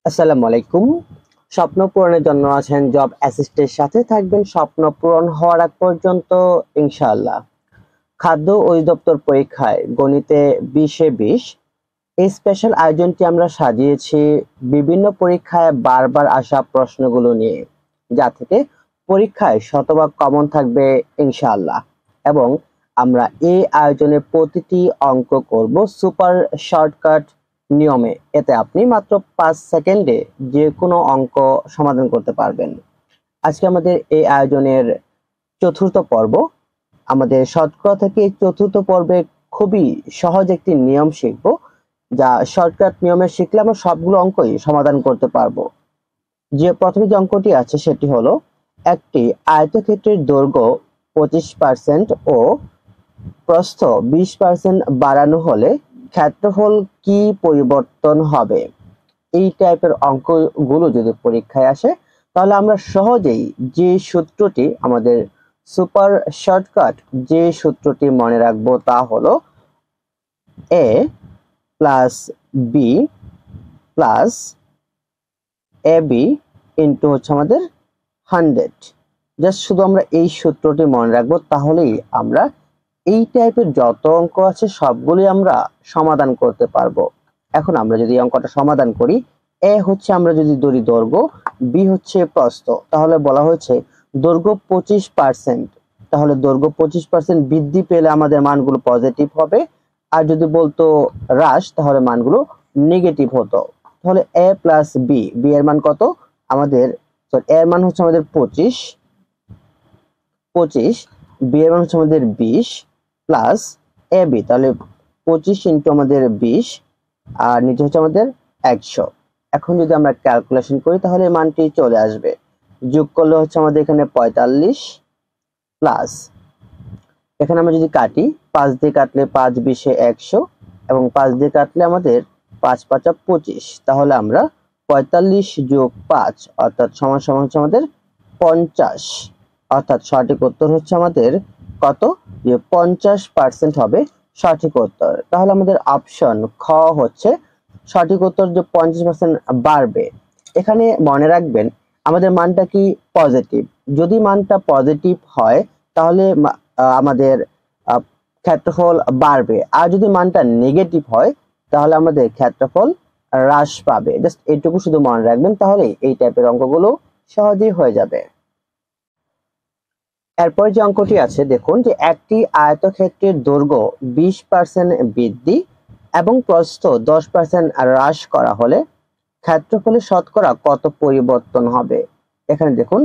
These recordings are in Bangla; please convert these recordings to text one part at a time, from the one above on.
আসসালামু আলাইকুম। স্বপ্ন পূরণের জন্য আছেন জব অ্যাসিস্টের সাথে থাকবেন স্বপ্ন পূরণ হওয়ার আগ পর্যন্ত ইনশাআল্লাহ। খাদ্য অধিদপ্তর পরীক্ষায় গণিতে 20-এ 20 এই স্পেশাল আয়োজনটি আমরা সাজিয়েছি বিভিন্ন পরীক্ষায় বারবার আসা প্রশ্নগুলো নিয়ে, যা থেকে পরীক্ষায় শতভাগ কমন থাকবে ইনশাআল্লাহ। এবং আমরা এই আয়োজনে প্রতিটি অঙ্ক করব সুপার শর্টকাট নিয়মে। এতে আপনি মাত্র 5 সেকেন্ডে যে কোনো অঙ্ক সমাধান করতে পারবেন। আজকে আমাদের এই আয়োজনের চতুর্থ পর্ব। আমাদের শতকরা থেকে চতুর্থ পর্বে খুবই সহজ একটি নিয়ম শিখব, যা শর্টকাট নিয়মে শিখলে আমরা সবগুলো অঙ্কই সমাধান করতে পারবো। যে প্রথমে যে অঙ্কটি আছে সেটি হলো, একটি আয়তক্ষেত্রের দৈর্ঘ্য 25% ও প্রস্থ 20% বাড়ানো হলে ক্ষেত্রফল কি পরিবর্তন হবে? এই টাইপের অঙ্কগুলো যদি পরীক্ষায় আসে, তাহলে আমরা সহজেই যে সূত্রটি আমাদের সুপার শর্টকাট, যে সূত্রটি মনে রাখবো তা হলো a plus b plus ab into হচ্ছে আমাদের 100। জাস্ট শুধু আমরা এই সূত্রটি মনে রাখবো, তাহলেই আমরা এই টাইপের যত অঙ্ক আছে সবগুলি আমরা সমাধান করতে পারবো। এখন আমরা যদি অঙ্কটা সমাধান করি, এ হচ্ছে আমরা যদি ধরি দৈর্ঘ্য, বি হচ্ছে প্রস্থ, তাহলে বলা হয়েছে দৈর্ঘ্য 25%, তাহলে দৈর্ঘ্য 25% বৃদ্ধি পেলে আমাদের মানগুলো পজিটিভ হবে, আর যদি বলতো হ্রাস তাহলে মানগুলো নেগেটিভ হতো। তাহলে এ প্লাস বি, বি এর মান কত আমাদের, এর মান হচ্ছে আমাদের 25, বি এর মান হচ্ছে আমাদের 20 প্লাস এ বি, তাহলে 25 ইন্টু আমাদের 20 আর নিচে হচ্ছে আমাদের 100। এখন যদি আমরা ক্যালকুলেশন করি তাহলে এই মানটি চলে আসবে। যোগ করলে হচ্ছে আমাদের এখানে 45 প্লাস, এখানে আমরা যদি কাটি 5 দিয়ে কাটলে 5 20 100 এবং 5 দিয়ে কাটলে আমাদের 5 5 25, তাহলে আমরা 45 যোগ 5 অর্থাৎ সমান সমান হচ্ছে আমাদের 50, অর্থাৎ সঠিক উত্তর হচ্ছে আমাদের কত, যে 50% হবে সঠিক উত্তর। তাহলে আমাদের অপশন খ হচ্ছে সঠিক উত্তর, যে 50% বাড়বে। এখানে মনে রাখবেন আমাদের মানটা কি পজিটিভ, যদি মানটা পজিটিভ হয় তাহলে আমাদের ক্ষেত্রফল বাড়বে, আর যদি মানটা নেগেটিভ হয় তাহলে আমাদের ক্ষেত্রফল হ্রাস পাবে। জাস্ট এইটুকু শুধু মনে রাখবেন, তাহলে এই টাইপের অঙ্কগুলো সহজেই হয়ে যাবে। এরপর যে অঙ্কটি আছে দেখুন, যে একটি আয়তক্ষেত্রের দৈর্ঘ্য 20% বৃদ্ধি এবং প্রস্থ 10% হ্রাস করা হলে ক্ষেত্রফলে শতকরা কত পরিবর্তন হবে? এখানে দেখুন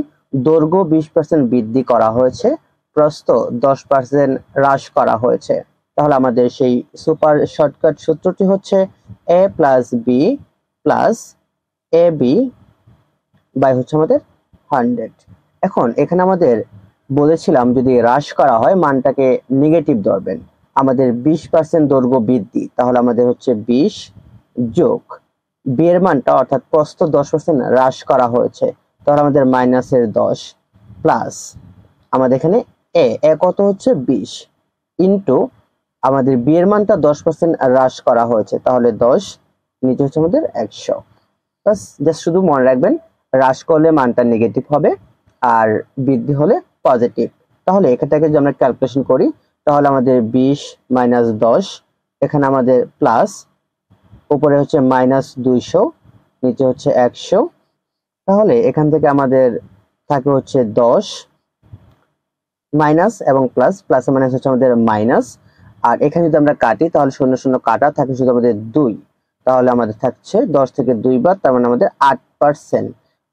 দৈর্ঘ্য 20% বৃদ্ধি করা হয়েছে, প্রস্থ 10% হ্রাস করা হয়েছে। তাহলে আমাদের সেই সুপার শর্টকাট সূত্রটি হচ্ছে a plus b plus a b by হচ্ছে আমাদের 100। এখন এখানে আমাদের বলেছিলাম যদি হ্রাস করা হয় মানটাকে নেগেটিভ ধরবেন। আমাদের 20% দৈর্ঘ্য বৃদ্ধি, তাহলে আমাদের হচ্ছে 20 যোগ বি এর মানটা অর্থাৎ প্রস্থ 10% হ্রাস করা হয়েছে, তাহলে আমাদের মাইনাসের 10 প্লাস আমাদের এখানে এ কত হচ্ছে 20 ইন্টু আমাদের বি এর মানটা 10% হ্রাস করা হয়েছে, তাহলে 10 নিচে হচ্ছে আমাদের 100। বাস, জাস্ট শুধু মনে রাখবেন হ্রাস করলে মানটা নেগেটিভ হবে আর বৃদ্ধি হলে পজিটিভ। তাহলে এখানটাকে যদি আমরা ক্যালকুলেশন করি তাহলে আমাদের 20 মাইনাস 10, এখানে আমাদের প্লাস, উপরে হচ্ছে মাইনাস 200, নিচে হচ্ছে 100। তাহলে এখান থেকে আমাদের থাকে হচ্ছে 10 মাইনাস এবং প্লাস, প্লাস মাইনাস হচ্ছে আমাদের মাইনাস, আর এখানে যদি আমরা কাটি তাহলে 0 0 কাটা থাকে শুধু আমাদের 2, তাহলে আমাদের থাকছে 10 থেকে 2 বার, তার মানে আমাদের 8%।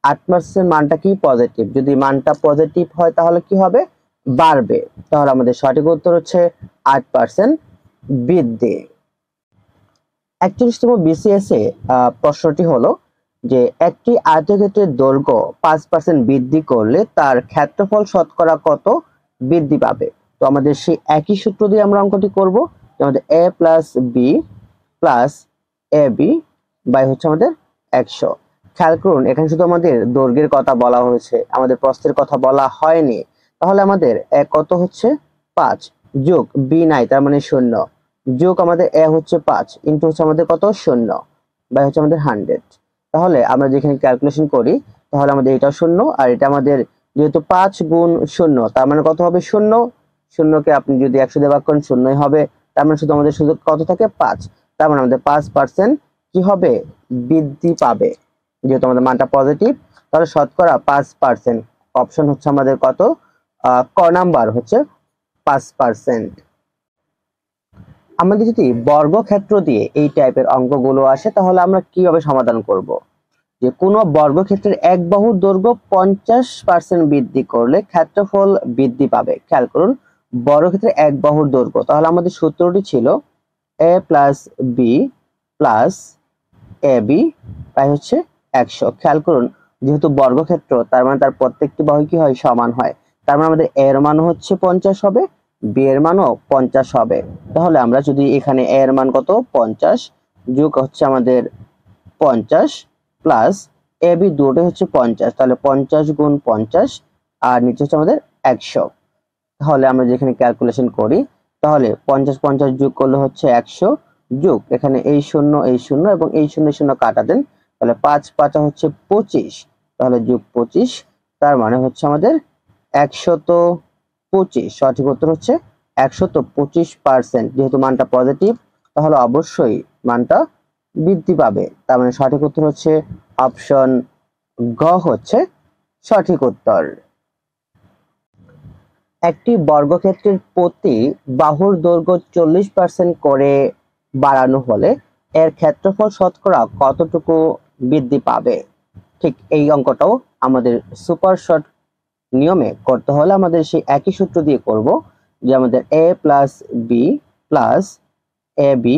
8% মানটা কি পজিটিভ, যদি মানটা পজিটিভ হয় তাহলে কি হবে, বাড়বে। তাহলে আমাদের সঠিক উত্তর হচ্ছে 8% বৃদ্ধি। 41তম বিসিএস এ প্রশ্নটি হলো যে একটি আয়তক্ষেত্রের দৈর্ঘ্য 5% বৃদ্ধি করলে তার ক্ষেত্রফল শতকরা কত বৃদ্ধি পাবে? তো আমাদের সেই একই সূত্র দিয়ে আমরা অঙ্কটি করব। আমাদের a plus b plus a b by হচ্ছে আমাদের 100। খেয়াল করুন এখানে শুধু আমাদের দৈর্ঘ্যের কথা বলা হয়েছে, আমাদের প্রস্থের কথা বলা হয়নি। তাহলে আমাদের এ কত হচ্ছে 5 যোগ বি নাই, তার মানে 0, যোগ আমাদের এ হচ্ছে 5 ইন্টু হচ্ছে আমাদের কত 0 বাই হচ্ছে আমাদের 100। তাহলে আমরা যেখানে ক্যালকুলেশন করি তাহলে আমাদের এটা শূন্য, আর এটা আমাদের যেহেতু 5 গুণ শূন্য তার মানে কত হবে শূন্য। শূন্যকে আপনি যদি 100 দিয়ে ভাগ করেন শূন্যই হবে, তার মানে শুধু আমাদের শুধু কত থাকে 5। তার মানে আমাদের 5% কি হবে বৃদ্ধি পাবে, যেহেতু আমাদের মানটা পজিটিভ। তাহলে শতকরা 5%, অপশন হচ্ছে আমাদের কত, ক নাম্বার হচ্ছে 5%। আমাদের যদি বর্গক্ষেত্র দিয়ে এই টাইপের অঙ্কগুলো আসে তাহলে আমরা কিভাবে সমাধান করব? যে কোনো বর্গক্ষেত্রের এক বাহুর দৈর্ঘ্য 50% বৃদ্ধি করলে ক্ষেত্রফল বৃদ্ধি পাবে। খেয়াল করুন, বর্গক্ষেত্রের এক বাহুর দৈর্ঘ্য, তাহলে আমাদের সূত্রটি ছিল a plus b plus a b তাই হচ্ছে 100। খেয়াল করুন, যেহেতু বর্গক্ষেত্র তার মানে তার প্রত্যেকটি বাহু কি হয় সমান হয়, তার মানে আমাদের a এর মান হচ্ছে 50 হবে, b এর মানও 50 হবে। তাহলে আমরা যদি এখানে a এর মান কত 50 যোগ হচ্ছে আমাদের 50 প্লাস এ বি দুটোই হচ্ছে 50, তাহলে 50 গুণ 50 আর নিচে হচ্ছে আমাদের 100। তাহলে আমরা যেখানে ক্যালকুলেশন করি তাহলে 50 50 যোগ করলে হচ্ছে 100, যোগ এখানে এই শূন্য এবং এই শূন্য শূন্য কাটা দেন, তাহলে 5 5 হচ্ছে 25, তাহলে যোগ 25, তার মানে হচ্ছে আমাদের 125। সঠিক উত্তর হচ্ছে 125%। যেহেতু মানটা পজিটিভ তাহলে অবশ্যই মানটা বৃদ্ধি পাবে, তার মানে সঠিক উত্তর হচ্ছে অপশন গ হচ্ছে সঠিক উত্তর। একটি বর্গক্ষেত্রের প্রতি বাহুর দৈর্ঘ্য 40% করে বাড়ানো হলে এর ক্ষেত্রফল শতকরা কতটুকু বৃদ্ধি পাবে? ঠিক এই অঙ্কটাও আমাদের সুপার শর্ট নিয়মে করতে হলে আমাদের সেই একই সূত্র দিয়ে করব, যে আমাদের a plus b plus a b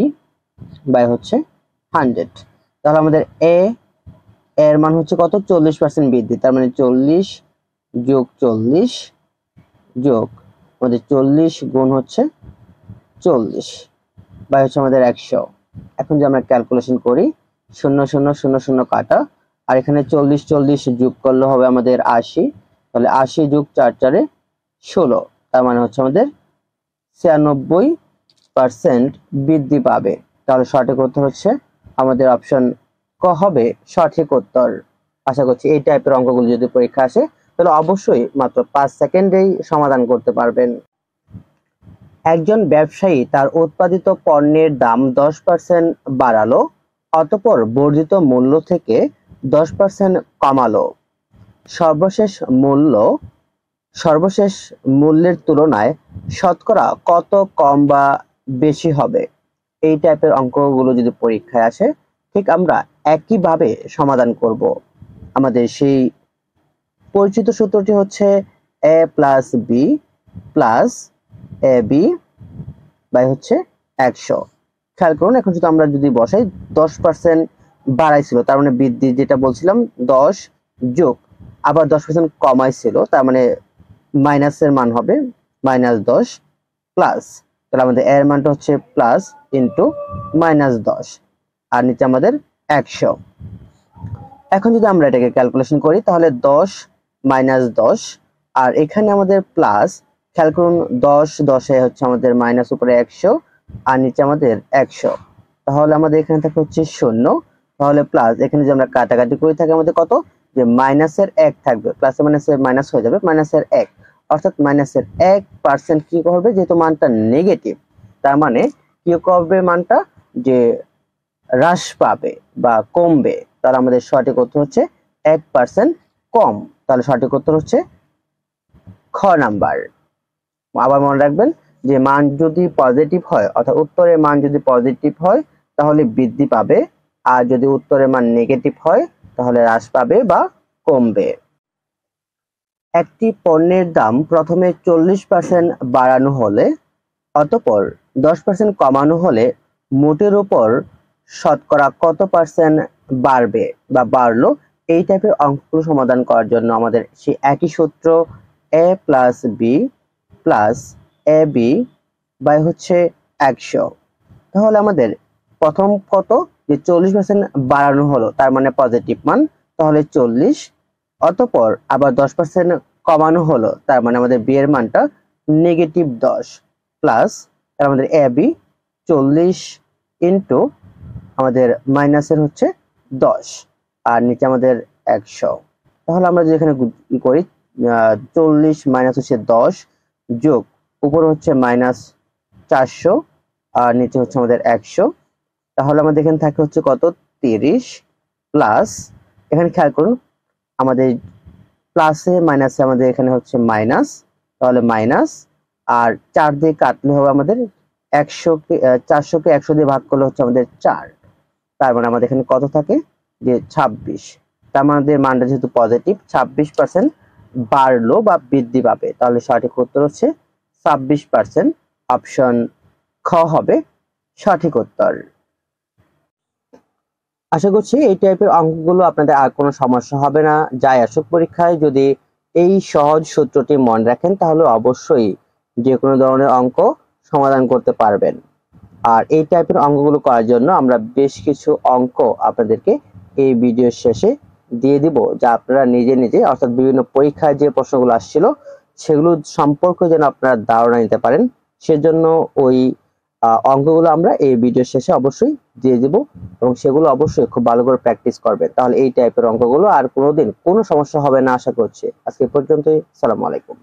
by হচ্ছে 100। তাহলে আমাদের এর মান হচ্ছে কত 40% বৃদ্ধি, তার মানে 40 যোগ 40 যোগ আমাদের 40 গুণ হচ্ছে 40 বাই হচ্ছে আমাদের 100। এখন যে আমরা ক্যালকুলেশন করি 0 0 0 0 কাটা, আর এখানে 40 40 যোগ করলে হবে আমাদের 80, তাহলে 80 যোগ 4 4 16, তার মানে হচ্ছে আমাদের 96% বৃদ্ধি পাবে। তাহলে সঠিক উত্তর হচ্ছে আমাদের অপশন ক হবে সঠিক উত্তর। আশা করছি এই টাইপের অঙ্কগুলো যদি পরীক্ষা আসে তাহলে অবশ্যই মাত্র 5 সেকেন্ডেই সমাধান করতে পারবেন। একজন ব্যবসায়ী তার উৎপাদিত পণ্যের দাম 10% বাড়ালো, অতঃপর বর্ধিত মূল্য থেকে 10% কমালো। সর্বশেষ মূল্যের তুলনায় শতকরা কত কম বা বেশি হবে? এই টাইপের অঙ্কগুলো যদি পরীক্ষায় আসে ঠিক আমরা একইভাবে সমাধান করব। আমাদের সেই পরিচিত সূত্রটি হচ্ছে a plus b plus a b by হচ্ছে 100। খেয়াল করুন, এখন যদি আমরা যদি বসাই 10% বাড়াইছিল তার মানে বৃদ্ধি যেটা বলছিলাম 10 যোগ আবার 10% কমাইছিল তার মানে মাইনাসের মান হবে -10 প্লাস, তাহলে আমাদের এর মানটা হচ্ছে প্লাস ইন্টু -10 আর নিচে আমাদের 100। এখন যদি আমরা এটাকে ক্যালকুলেশন করি তাহলে 10 -10 আর এখানে আমাদের প্লাস, খেয়াল করুন 10 10 এ হচ্ছে আমাদের মাইনাস উপরে 100 আর নিচে আমাদের 100, তাহলে আমাদের এখানে থাকে হচ্ছে 0, তাহলে প্লাস এখানে যে আমরা কাটাকাটি করে থাকি আমাদের কত যে মাইনাসের 1 থাকবে, প্লাসে মাইনাসে মাইনাস হয়ে যাবে মাইনাসের 1, অর্থাৎ মাইনাসের 1% কি করবে যেহেতু মানটা নেগেটিভ তার মানে কি করবে মানটা যে হ্রাস পাবে বা কমবে। তাহলে আমাদের সঠিক উত্তর হচ্ছে 1% কম। তাহলে সঠিক উত্তর হচ্ছে খ নাম্বার। আবার মনে রাখবেন যে মান যদি পজিটিভ হয় অর্থাৎ উত্তরের মান যদি পজিটিভ হয় তাহলে বৃদ্ধি পাবে, আর যদি উত্তরের মান নেগেটিভ হয় তাহলে হ্রাস পাবে বা কমবে। একটি পণ্যের দাম প্রথমে 40% বাড়ানো হলে অতঃপর 10% কমানো হলে মোটের উপর শতকরা কত পার্সেন্ট বাড়বে বা বাড়লো? এই টাইপের অঙ্কগুলো সমাধান করার জন্য আমাদের সেই একই সূত্র a plus b plus a b by হচ্ছে 100। তাহলে আমাদের প্রথম কত যে 40% বাড়ানো হলো তার মানে পজিটিভ মান, তাহলে 40, অতঃপর আবার 10% কমানো হলো তার মানে আমাদের বি এর মানটা নেগেটিভ 10 প্লাস আমাদের এ বি 40 ইন্টু আমাদের মাইনাসের হচ্ছে 10 আর নিচে আমাদের 100। তাহলে আমরা যদি এখানে করি 40 মাইনাস হচ্ছে 10 যোগ উপরে হচ্ছে -400 আর নিচে হচ্ছে আমাদের 100। তাহলে আমাদের এখানে থাকে হচ্ছে কত 30 প্লাস, এখানে খেয়াল করুন আমাদের প্লাসে মাইনাসে আমাদের এখানে হচ্ছে মাইনাস, তাহলে মাইনাস আর 4 দিয়ে কাটলে হবে আমাদের 100কে 400কে 100 দিয়ে ভাগ করলে হচ্ছে আমাদের 4। তার মানে আমাদের এখানে কত থাকে যে 26। তার মানে আমাদের মানটা যেহেতু পজিটিভ 26% বাড়লো বা বৃদ্ধি পাবে, তাহলে সঠিক উত্তর হচ্ছে 26%। অপশন খ হবে সঠিক উত্তর। আশা করছি এই টাইপের অঙ্কগুলো আপনাদের আর কোনো সমস্যা হবে না। যাই আসুক পরীক্ষায় যদি এই সহজ সূত্রটি মনে রাখেন তাহলে অবশ্যই যে কোনো ধরনের অঙ্ক সমাধান করতে পারবেন। আর এই টাইপের অঙ্কগুলো করার জন্য আমরা বেশ কিছু অঙ্ক আপনাদেরকে এই ভিডিওর শেষে দিয়ে দিব, যা আপনারা নিজে নিজে অর্থাৎ বিভিন্ন পরীক্ষায় যে প্রশ্নগুলো আসছিল সেগুলো সম্পর্কে যেন আপনারা ধারণা নিতে পারেন, সেজন্য ওই অঙ্কগুলো আমরা এই ভিডিওর শেষে অবশ্যই দিয়ে দিব এবং সেগুলো অবশ্যই খুব ভালো করে প্র্যাকটিস করবেন। তাহলে এই টাইপের অঙ্কগুলো আর কোনোদিন কোনো সমস্যা হবে না আশা করছি। আজকে পর্যন্তই। আসসালামু আলাইকুম।